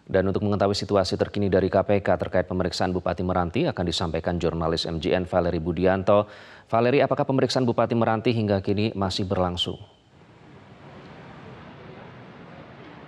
Dan untuk mengetahui situasi terkini dari KPK terkait pemeriksaan Bupati Meranti akan disampaikan jurnalis MJN Valery Budianto. Valery, apakah pemeriksaan Bupati Meranti hingga kini masih berlangsung?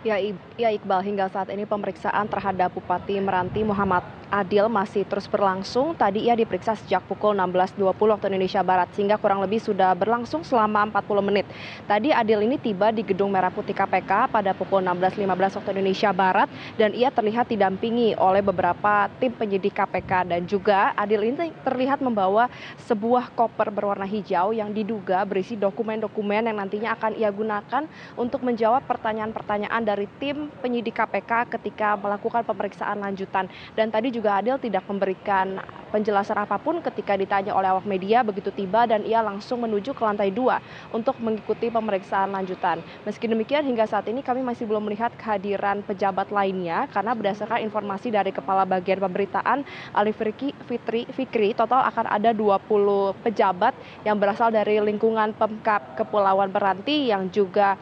Ya Iqbal, hingga saat ini pemeriksaan terhadap Bupati Meranti Muhammad Adil masih terus berlangsung. Tadi ia diperiksa sejak pukul 16.20 waktu Indonesia Barat, sehingga kurang lebih sudah berlangsung selama 40 menit. Tadi Adil ini tiba di Gedung Merah Putih KPK pada pukul 16.15 waktu Indonesia Barat, dan ia terlihat didampingi oleh beberapa tim penyidik KPK. Dan juga Adil ini terlihat membawa sebuah koper berwarna hijau yang diduga berisi dokumen-dokumen yang nantinya akan ia gunakan untuk menjawab pertanyaan-pertanyaan dari tim penyidik KPK ketika melakukan pemeriksaan lanjutan. Dan tadi juga Adil tidak memberikan penjelasan apapun ketika ditanya oleh awak media begitu tiba, dan ia langsung menuju ke lantai 2 untuk mengikuti pemeriksaan lanjutan. Meski demikian, hingga saat ini kami masih belum melihat kehadiran pejabat lainnya, karena berdasarkan informasi dari Kepala Bagian Pemberitaan Ali Fikri, total akan ada 20 pejabat yang berasal dari lingkungan Pemkab Kepulauan Meranti yang juga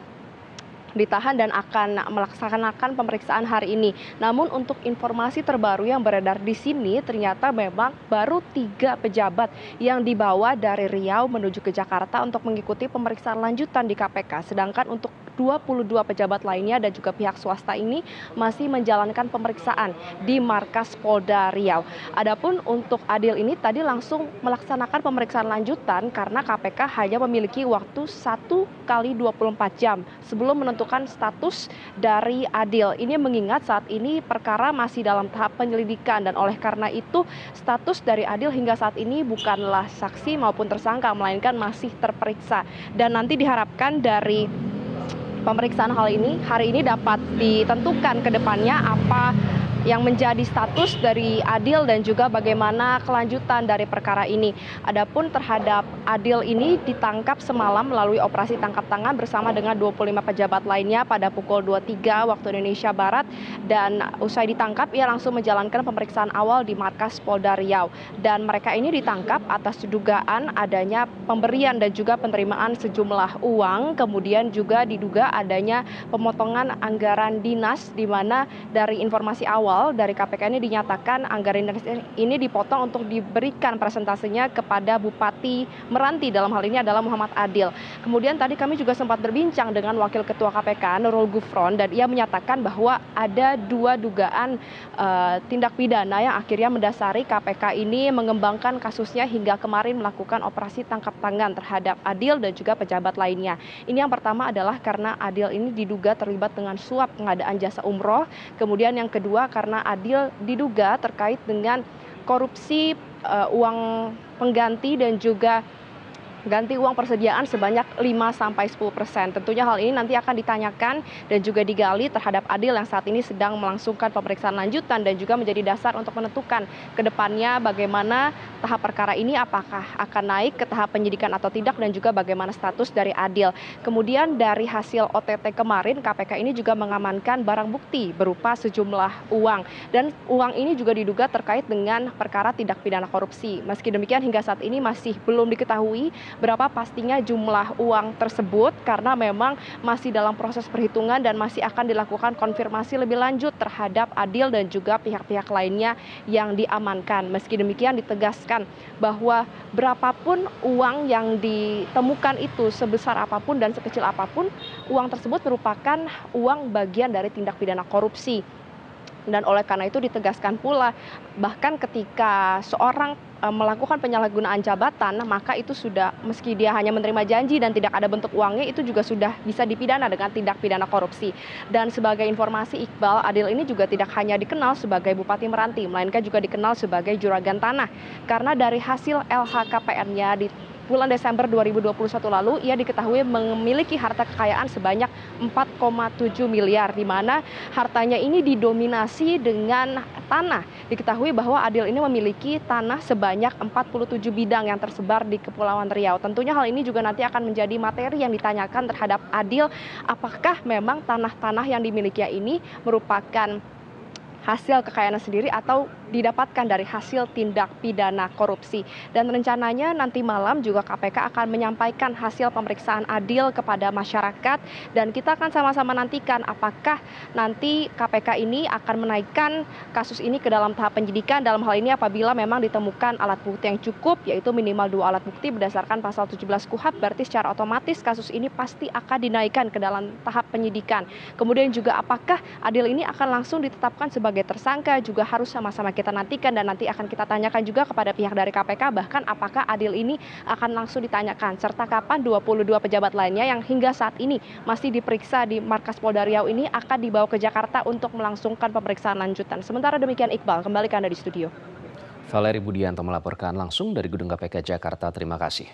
ditahan dan akan melaksanakan pemeriksaan hari ini. Namun untuk informasi terbaru yang beredar di sini, ternyata memang baru 3 pejabat yang dibawa dari Riau menuju ke Jakarta untuk mengikuti pemeriksaan lanjutan di KPK. Sedangkan untuk 22 pejabat lainnya dan juga pihak swasta ini masih menjalankan pemeriksaan di markas Polda Riau. Adapun untuk Adil ini tadi langsung melaksanakan pemeriksaan lanjutan karena KPK hanya memiliki waktu 1 kali 24 jam sebelum menentukan status dari Adil. Ini mengingat saat ini perkara masih dalam tahap penyelidikan, dan oleh karena itu status dari Adil hingga saat ini bukanlah saksi maupun tersangka, melainkan masih terperiksa. Dan nanti diharapkan dari pemeriksaan hari ini dapat ditentukan ke depannya apa yang menjadi status dari Adil dan juga bagaimana kelanjutan dari perkara ini. Adapun terhadap Adil ini ditangkap semalam melalui operasi tangkap tangan bersama dengan 25 pejabat lainnya pada pukul 23 waktu Indonesia Barat, dan usai ditangkap ia langsung menjalankan pemeriksaan awal di markas Polda Riau. Dan mereka ini ditangkap atas dugaan adanya pemberian dan juga penerimaan sejumlah uang, kemudian juga diduga adanya pemotongan anggaran dinas, di mana dari informasi awal dari KPK ini dinyatakan anggaran ini dipotong untuk diberikan presentasinya kepada Bupati Meranti, dalam hal ini adalah Muhammad Adil. Kemudian tadi kami juga sempat berbincang dengan Wakil Ketua KPK Nurul Gufron, dan ia menyatakan bahwa ada 2 dugaan tindak pidana yang akhirnya mendasari KPK ini mengembangkan kasusnya hingga kemarin melakukan operasi tangkap tangan terhadap Adil dan juga pejabat lainnya. Ini yang pertama adalah karena Adil ini diduga terlibat dengan suap pengadaan jasa umroh. Kemudian yang kedua karena Adil diduga terkait dengan korupsi uang pengganti dan juga ganti uang persediaan sebanyak 5-10%. Tentunya hal ini nanti akan ditanyakan dan juga digali terhadap Adil yang saat ini sedang melangsungkan pemeriksaan lanjutan, dan juga menjadi dasar untuk menentukan ke depannya bagaimana tahap perkara ini, apakah akan naik ke tahap penyidikan atau tidak, dan juga bagaimana status dari Adil. Kemudian dari hasil OTT kemarin, KPK ini juga mengamankan barang bukti berupa sejumlah uang, dan uang ini juga diduga terkait dengan perkara tindak pidana korupsi. Meski demikian hingga saat ini masih belum diketahui berapa pastinya jumlah uang tersebut, karena memang masih dalam proses perhitungan dan masih akan dilakukan konfirmasi lebih lanjut terhadap Adil dan juga pihak-pihak lainnya yang diamankan. Meski demikian ditegaskan bahwa berapapun uang yang ditemukan itu, sebesar apapun dan sekecil apapun, uang tersebut merupakan uang bagian dari tindak pidana korupsi. Dan oleh karena itu ditegaskan pula, bahkan ketika seorang melakukan penyalahgunaan jabatan, maka itu sudah, meski dia hanya menerima janji dan tidak ada bentuk uangnya, itu juga sudah bisa dipidana dengan tindak pidana korupsi. Dan sebagai informasi Iqbal, Adil ini juga tidak hanya dikenal sebagai Bupati Meranti, melainkan juga dikenal sebagai juragan tanah. Karena dari hasil LHKPN-nya di bulan Desember 2021 lalu, ia diketahui memiliki harta kekayaan sebanyak 4,7 miliar, di mana hartanya ini didominasi dengan tanah. Diketahui bahwa Adil ini memiliki tanah sebanyak 47 bidang yang tersebar di Kepulauan Riau. Tentunya hal ini juga nanti akan menjadi materi yang ditanyakan terhadap Adil, apakah memang tanah-tanah yang dimilikinya ini merupakan hasil kekayaan sendiri atau didapatkan dari hasil tindak pidana korupsi. Dan rencananya nanti malam juga KPK akan menyampaikan hasil pemeriksaan adil kepada masyarakat dan kita akan sama-sama nantikan apakah nanti KPK ini akan menaikkan kasus ini ke dalam tahap penyidikan. Dalam hal ini apabila memang ditemukan alat bukti yang cukup, yaitu minimal 2 alat bukti berdasarkan pasal 17 KUHP, berarti secara otomatis kasus ini pasti akan dinaikkan ke dalam tahap penyidikan. Kemudian juga apakah Adil ini akan langsung ditetapkan sebagai tersangka juga harus sama-sama kita nantikan dan nanti akan kita tanyakan juga kepada pihak dari KPK bahkan apakah Adil ini akan langsung ditanyakan serta kapan 22 pejabat lainnya yang hingga saat ini masih diperiksa di Markas Polda Riau ini akan dibawa ke Jakarta untuk melangsungkan pemeriksaan lanjutan. Sementara demikian Iqbal, kembali ke Anda di studio. Valeri Budianto melaporkan langsung dari Gedung KPK Jakarta. Terima kasih.